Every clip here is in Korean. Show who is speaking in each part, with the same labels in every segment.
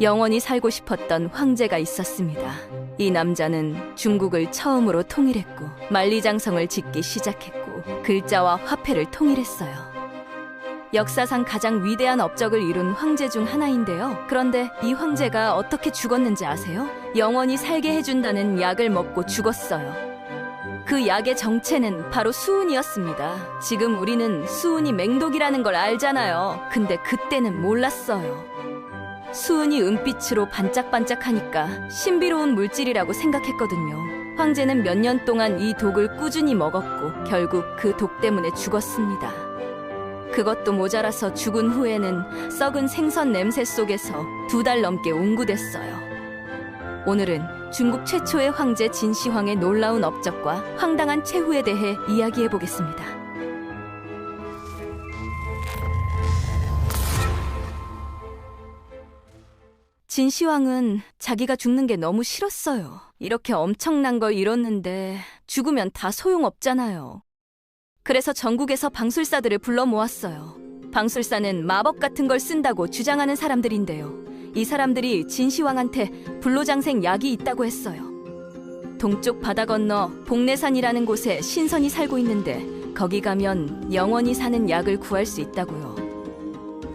Speaker 1: 영원히 살고 싶었던 황제가 있었습니다. 이 남자는 중국을 처음으로 통일했고 만리장성을 짓기 시작했고 글자와 화폐를 통일했어요. 역사상 가장 위대한 업적을 이룬 황제 중 하나인데요. 그런데 이 황제가 어떻게 죽었는지 아세요? 영원히 살게 해준다는 약을 먹고 죽었어요. 그 약의 정체는 바로 수은이었습니다. 지금 우리는 수은이 맹독이라는 걸 알잖아요. 근데 그때는 몰랐어요. 수은이 은빛으로 반짝반짝하니까 신비로운 물질이라고 생각했거든요. 황제는 몇 년 동안 이 독을 꾸준히 먹었고 결국 그 독 때문에 죽었습니다. 그것도 모자라서 죽은 후에는 썩은 생선 냄새 속에서 2달 넘게 옹구됐어요. 오늘은 중국 최초의 황제 진시황의 놀라운 업적과 황당한 최후에 대해 이야기해보겠습니다. 진시황은 자기가 죽는 게 너무 싫었어요. 이렇게 엄청난 걸 이뤘는데 죽으면 다 소용없잖아요. 그래서 전국에서 방술사들을 불러 모았어요. 방술사는 마법 같은 걸 쓴다고 주장하는 사람들인데요. 이 사람들이 진시황한테 불로장생 약이 있다고 했어요. 동쪽 바다 건너 복례산이라는 곳에 신선이 살고 있는데 거기 가면 영원히 사는 약을 구할 수 있다고요.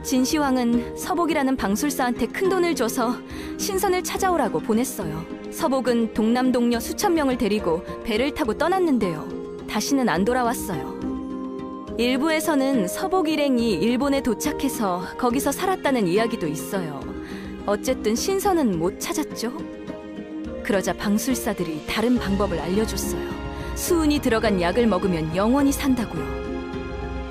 Speaker 1: 진시황은 서복이라는 방술사한테 큰 돈을 줘서 신선을 찾아오라고 보냈어요. 서복은 동남동녀 수천 명을 데리고 배를 타고 떠났는데요. 다시는 안 돌아왔어요. 일부에서는 서복 일행이 일본에 도착해서 거기서 살았다는 이야기도 있어요. 어쨌든 신선은 못 찾았죠. 그러자 방술사들이 다른 방법을 알려줬어요. 수은이 들어간 약을 먹으면 영원히 산다고요.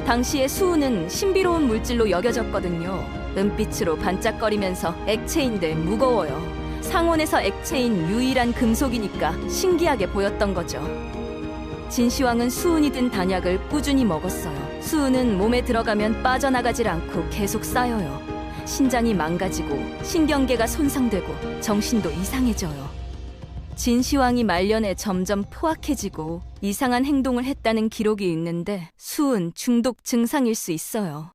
Speaker 1: 당시에 수은은 신비로운 물질로 여겨졌거든요. 은빛으로 반짝거리면서 액체인데 무거워요. 상온에서 액체인 유일한 금속이니까 신기하게 보였던 거죠. 진시황은 수은이 든 단약을 꾸준히 먹었어요. 수은은 몸에 들어가면 빠져나가질 않고 계속 쌓여요. 신장이 망가지고 신경계가 손상되고 정신도 이상해져요. 진시황이 말년에 점점 포악해지고 이상한 행동을 했다는 기록이 있는데 수은 중독 증상일 수 있어요.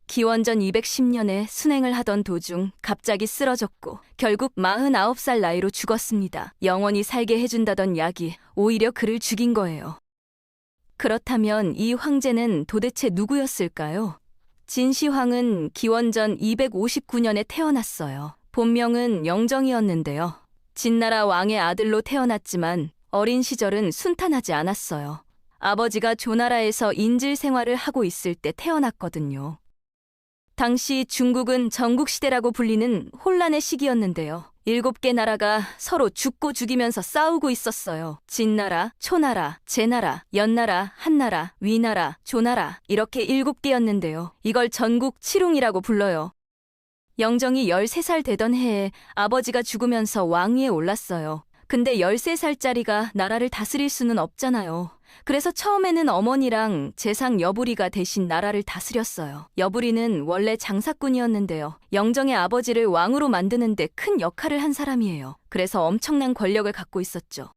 Speaker 1: 기원전 210년에 순행을 하던 도중 갑자기 쓰러졌고 결국 49살 나이로 죽었습니다. 영원히 살게 해준다던 약이 오히려 그를 죽인 거예요. 그렇다면 이 황제는 도대체 누구였을까요? 진시황은 기원전 259년에 태어났어요. 본명은 영정이었는데요. 진나라 왕의 아들로 태어났지만 어린 시절은 순탄하지 않았어요. 아버지가 조나라에서 인질 생활을 하고 있을 때 태어났거든요. 당시 중국은 전국시대라고 불리는 혼란의 시기였는데요. 7개 나라가 서로 죽고 죽이면서 싸우고 있었어요. 진나라, 초나라, 제나라, 연나라, 한나라, 위나라, 조나라 이렇게 7개였는데요. 이걸 전국 칠웅이라고 불러요. 영정이 13살 되던 해에 아버지가 죽으면서 왕위에 올랐어요. 근데 13살짜리가 나라를 다스릴 수는 없잖아요. 그래서 처음에는 어머니랑 재상 여부리가 대신 나라를 다스렸어요. 여부리는 원래 장사꾼이었는데요. 영정의 아버지를 왕으로 만드는데 큰 역할을 한 사람이에요. 그래서 엄청난 권력을 갖고 있었죠.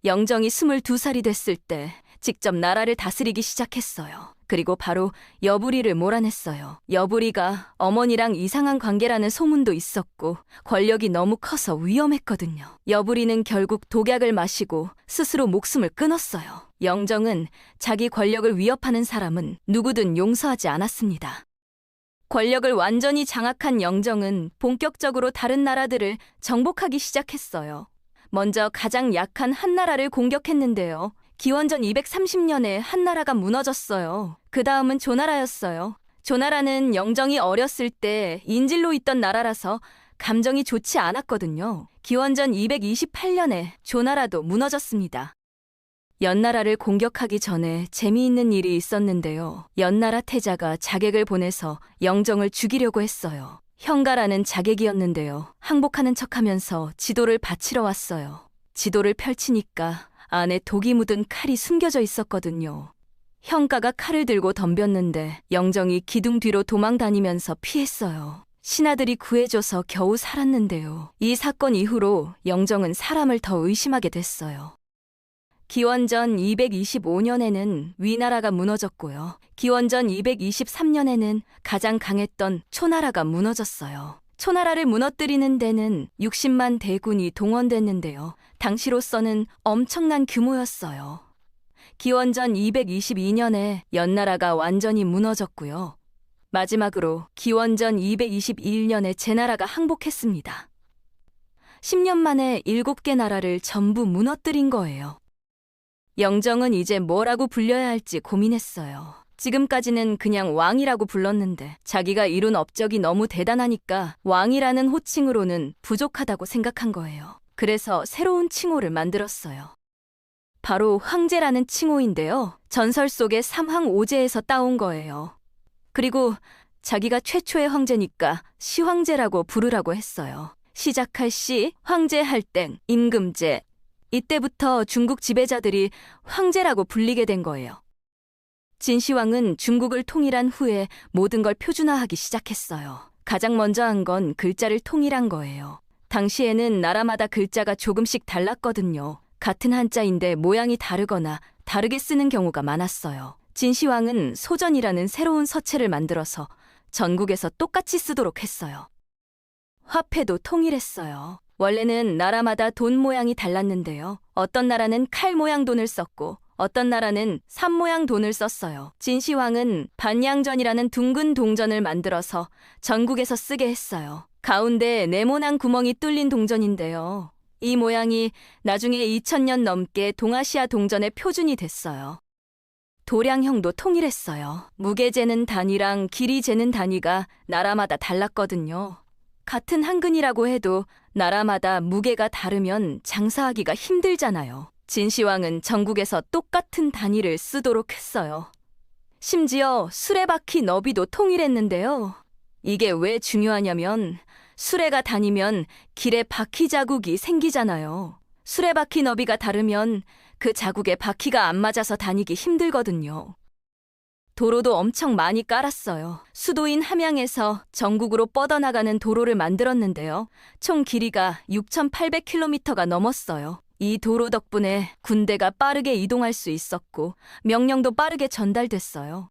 Speaker 1: 영정이 22살이 됐을 때 직접 나라를 다스리기 시작했어요. 그리고 바로 여부리를 몰아냈어요. 여부리가 어머니랑 이상한 관계라는 소문도 있었고 권력이 너무 커서 위험했거든요. 여부리는 결국 독약을 마시고 스스로 목숨을 끊었어요. 영정은 자기 권력을 위협하는 사람은 누구든 용서하지 않았습니다. 권력을 완전히 장악한 영정은 본격적으로 다른 나라들을 정복하기 시작했어요. 먼저 가장 약한 한나라를 공격했는데요. 기원전 230년에 한나라가 무너졌어요. 그 다음은 조나라였어요. 조나라는 영정이 어렸을 때 인질로 있던 나라라서 감정이 좋지 않았거든요. 기원전 228년에 조나라도 무너졌습니다. 연나라를 공격하기 전에 재미있는 일이 있었는데요. 연나라 태자가 자객을 보내서 영정을 죽이려고 했어요. 형가라는 자객이었는데요. 항복하는 척하면서 지도를 바치러 왔어요. 지도를 펼치니까 안에 독이 묻은 칼이 숨겨져 있었거든요. 형가가 칼을 들고 덤볐는데 영정이 기둥 뒤로 도망 다니면서 피했어요. 신하들이 구해줘서 겨우 살았는데요. 이 사건 이후로 영정은 사람을 더 의심하게 됐어요. 기원전 225년에는 위나라가 무너졌고요. 기원전 223년에는 가장 강했던 초나라가 무너졌어요. 초나라를 무너뜨리는 데는 60만 대군이 동원됐는데요. 당시로서는 엄청난 규모였어요. 기원전 222년에 연나라가 완전히 무너졌고요. 마지막으로 기원전 221년에 제나라가 항복했습니다. 10년 만에 7개 나라를 전부 무너뜨린 거예요. 영정은 이제 뭐라고 불려야 할지 고민했어요. 지금까지는 그냥 왕이라고 불렀는데 자기가 이룬 업적이 너무 대단하니까 왕이라는 호칭으로는 부족하다고 생각한 거예요. 그래서 새로운 칭호를 만들었어요. 바로 황제라는 칭호인데요. 전설 속의 삼황오제에서 따온 거예요. 그리고 자기가 최초의 황제니까 시황제라고 부르라고 했어요. 시작할 시, 황제할 땐, 임금제. 이때부터 중국 지배자들이 황제라고 불리게 된 거예요. 진시황은 중국을 통일한 후에 모든 걸 표준화하기 시작했어요. 가장 먼저 한 건 글자를 통일한 거예요. 당시에는 나라마다 글자가 조금씩 달랐거든요. 같은 한자인데 모양이 다르거나 다르게 쓰는 경우가 많았어요. 진시황은 소전이라는 새로운 서체를 만들어서 전국에서 똑같이 쓰도록 했어요. 화폐도 통일했어요. 원래는 나라마다 돈 모양이 달랐는데요. 어떤 나라는 칼 모양 돈을 썼고 어떤 나라는 산 모양 돈을 썼어요. 진시황은 반양전이라는 둥근 동전을 만들어서 전국에서 쓰게 했어요. 가운데 네모난 구멍이 뚫린 동전인데요. 이 모양이 나중에 2000년 넘게 동아시아 동전의 표준이 됐어요. 도량형도 통일했어요. 무게 재는 단위랑 길이 재는 단위가 나라마다 달랐거든요. 같은 한근이라고 해도 나라마다 무게가 다르면 장사하기가 힘들잖아요. 진시황은 전국에서 똑같은 단위를 쓰도록 했어요. 심지어 수레바퀴 너비도 통일했는데요. 이게 왜 중요하냐면 수레가 다니면 길에 바퀴 자국이 생기잖아요. 수레바퀴 너비가 다르면 그 자국에 바퀴가 안 맞아서 다니기 힘들거든요. 도로도 엄청 많이 깔았어요. 수도인 함양에서 전국으로 뻗어나가는 도로를 만들었는데요. 총 길이가 6,800km가 넘었어요. 이 도로 덕분에 군대가 빠르게 이동할 수 있었고 명령도 빠르게 전달됐어요.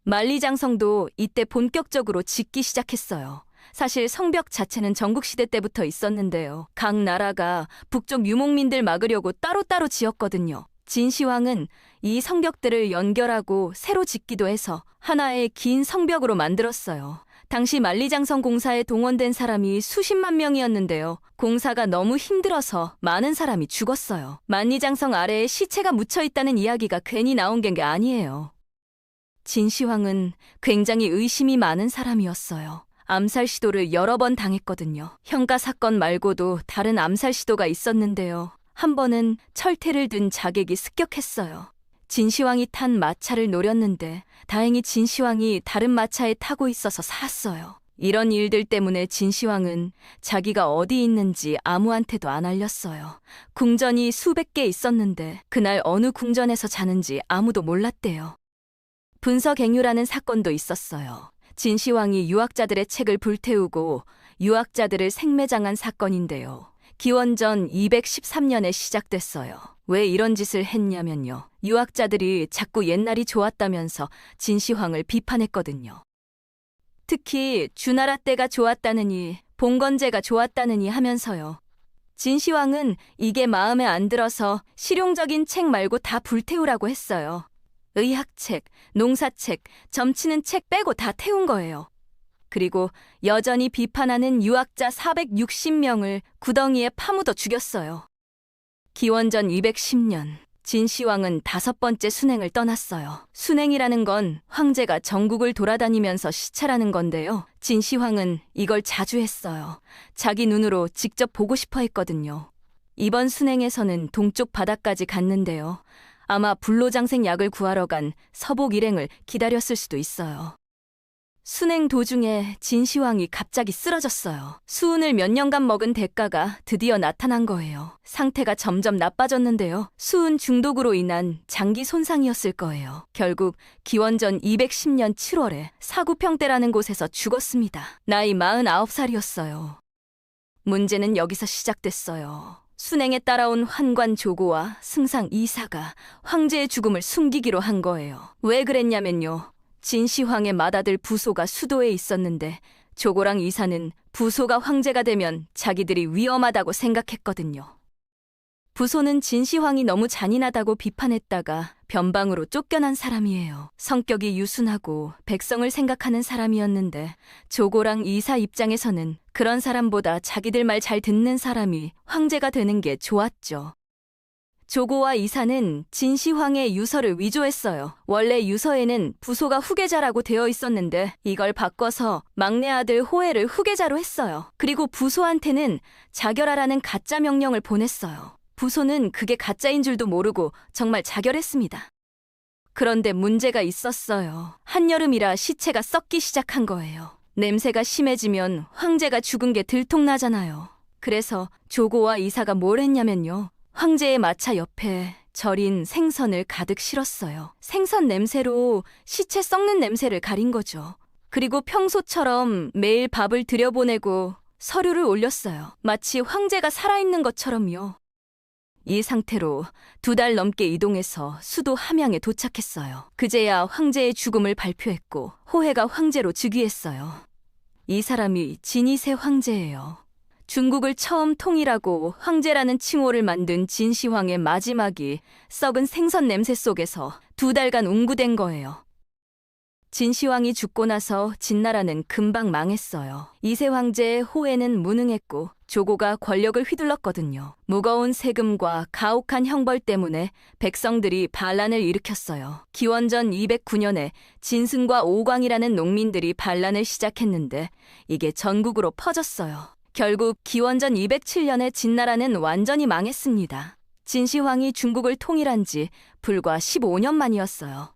Speaker 1: 만리장성도 이때 본격적으로 짓기 시작했어요. 사실 성벽 자체는 전국시대 때부터 있었는데요. 각 나라가 북쪽 유목민들 막으려고 따로따로 지었거든요. 진시황은 이 성벽들을 연결하고 새로 짓기도 해서 하나의 긴 성벽으로 만들었어요. 당시 만리장성 공사에 동원된 사람이 수십만 명이었는데요. 공사가 너무 힘들어서 많은 사람이 죽었어요. 만리장성 아래에 시체가 묻혀있다는 이야기가 괜히 나온 게 아니에요. 진시황은 굉장히 의심이 많은 사람이었어요. 암살 시도를 여러 번 당했거든요. 형가 사건 말고도 다른 암살 시도가 있었는데요. 한 번은 철퇴를 든 자객이 습격했어요. 진시황이 탄 마차를 노렸는데 다행히 진시황이 다른 마차에 타고 있어서 살았어요. 이런 일들 때문에 진시황은 자기가 어디 있는지 아무한테도 안 알렸어요. 궁전이 수백 개 있었는데 그날 어느 궁전에서 자는지 아무도 몰랐대요. 분서갱유라는 사건도 있었어요. 진시황이 유학자들의 책을 불태우고 유학자들을 생매장한 사건인데요. 기원전 213년에 시작됐어요. 왜 이런 짓을 했냐면요. 유학자들이 자꾸 옛날이 좋았다면서 진시황을 비판했거든요. 특히 주나라 때가 좋았다느니 봉건제가 좋았다느니 하면서요. 진시황은 이게 마음에 안 들어서 실용적인 책 말고 다 불태우라고 했어요. 의학책, 농사책, 점치는 책 빼고 다 태운 거예요. 그리고 여전히 비판하는 유학자 460명을 구덩이에 파묻어 죽였어요. 기원전 210년, 진시황은 5번째 순행을 떠났어요. 순행이라는 건 황제가 전국을 돌아다니면서 시찰하는 건데요. 진시황은 이걸 자주 했어요. 자기 눈으로 직접 보고 싶어 했거든요. 이번 순행에서는 동쪽 바다까지 갔는데요. 아마 불로장생 약을 구하러 간 서복 일행을 기다렸을 수도 있어요. 순행 도중에 진시황이 갑자기 쓰러졌어요. 수은을 몇 년간 먹은 대가가 드디어 나타난 거예요. 상태가 점점 나빠졌는데요. 수은 중독으로 인한 장기 손상이었을 거예요. 결국 기원전 210년 7월에 사구평대라는 곳에서 죽었습니다. 나이 49살이었어요. 문제는 여기서 시작됐어요. 순행에 따라온 환관 조고와 승상 이사가 황제의 죽음을 숨기기로 한 거예요. 왜 그랬냐면요. 진시황의 맏아들 부소가 수도에 있었는데 조고랑 이사는 부소가 황제가 되면 자기들이 위험하다고 생각했거든요. 부소는 진시황이 너무 잔인하다고 비판했다가 변방으로 쫓겨난 사람이에요. 성격이 유순하고 백성을 생각하는 사람이었는데 조고랑 이사 입장에서는 그런 사람보다 자기들 말 잘 듣는 사람이 황제가 되는 게 좋았죠. 조고와 이사는 진시황의 유서를 위조했어요. 원래 유서에는 부소가 후계자라고 되어 있었는데 이걸 바꿔서 막내 아들 호해를 후계자로 했어요. 그리고 부소한테는 자결하라는 가짜 명령을 보냈어요. 부소는 그게 가짜인 줄도 모르고 정말 자결했습니다. 그런데 문제가 있었어요. 한여름이라 시체가 썩기 시작한 거예요. 냄새가 심해지면 황제가 죽은 게 들통나잖아요. 그래서 조고와 이사가 뭘 했냐면요. 황제의 마차 옆에 절인 생선을 가득 실었어요. 생선 냄새로 시체 썩는 냄새를 가린 거죠. 그리고 평소처럼 매일 밥을 들여보내고 서류를 올렸어요. 마치 황제가 살아있는 것처럼요. 이 상태로 2달 넘게 이동해서 수도 함양에 도착했어요. 그제야 황제의 죽음을 발표했고 호해가 황제로 즉위했어요. 이 사람이 진이세 황제예요. 중국을 처음 통일하고 황제라는 칭호를 만든 진시황의 마지막이 썩은 생선 냄새 속에서 2달간 웅구된 거예요. 진시황이 죽고 나서 진나라는 금방 망했어요. 이세 황제의 호해는 무능했고 조고가 권력을 휘둘렀거든요. 무거운 세금과 가혹한 형벌 때문에 백성들이 반란을 일으켰어요. 기원전 209년에 진승과 오광이라는 농민들이 반란을 시작했는데 이게 전국으로 퍼졌어요. 결국 기원전 207년에 진나라는 완전히 망했습니다. 진시황이 중국을 통일한 지 불과 15년 만이었어요.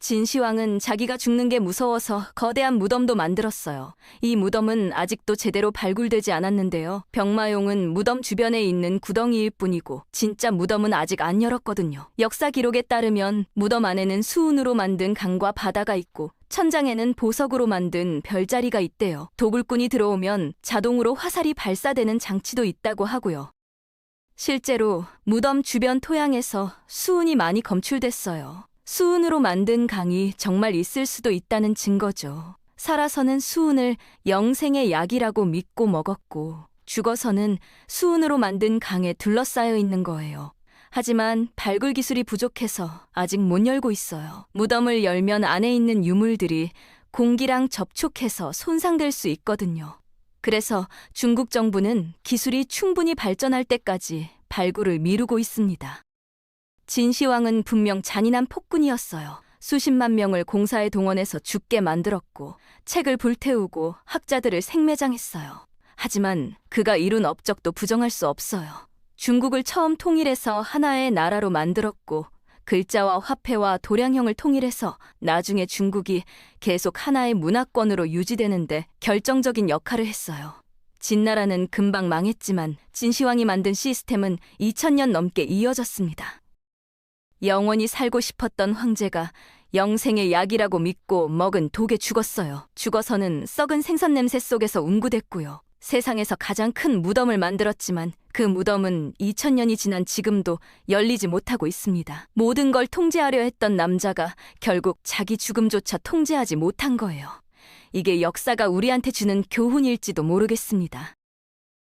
Speaker 1: 진시황은 자기가 죽는 게 무서워서 거대한 무덤도 만들었어요. 이 무덤은 아직도 제대로 발굴되지 않았는데요. 병마용은 무덤 주변에 있는 구덩이일 뿐이고 진짜 무덤은 아직 안 열었거든요. 역사 기록에 따르면 무덤 안에는 수은으로 만든 강과 바다가 있고 천장에는 보석으로 만든 별자리가 있대요. 도굴꾼이 들어오면 자동으로 화살이 발사되는 장치도 있다고 하고요. 실제로 무덤 주변 토양에서 수은이 많이 검출됐어요. 수은으로 만든 강이 정말 있을 수도 있다는 증거죠. 살아서는 수은을 영생의 약이라고 믿고 먹었고 죽어서는 수은으로 만든 강에 둘러싸여 있는 거예요. 하지만 발굴 기술이 부족해서 아직 못 열고 있어요. 무덤을 열면 안에 있는 유물들이 공기랑 접촉해서 손상될 수 있거든요. 그래서 중국 정부는 기술이 충분히 발전할 때까지 발굴을 미루고 있습니다. 진시황은 분명 잔인한 폭군이었어요. 수십만 명을 공사에 동원해서 죽게 만들었고 책을 불태우고 학자들을 생매장했어요. 하지만 그가 이룬 업적도 부정할 수 없어요. 중국을 처음 통일해서 하나의 나라로 만들었고 글자와 화폐와 도량형을 통일해서 나중에 중국이 계속 하나의 문화권으로 유지되는데 결정적인 역할을 했어요. 진나라는 금방 망했지만 진시황이 만든 시스템은 2000년 넘게 이어졌습니다. 영원히 살고 싶었던 황제가 영생의 약이라고 믿고 먹은 독에 죽었어요. 죽어서는 썩은 생선 냄새 속에서 웅구댔고요. 세상에서 가장 큰 무덤을 만들었지만 그 무덤은 2000년이 지난 지금도 열리지 못하고 있습니다. 모든 걸 통제하려 했던 남자가 결국 자기 죽음조차 통제하지 못한 거예요. 이게 역사가 우리한테 주는 교훈일지도 모르겠습니다.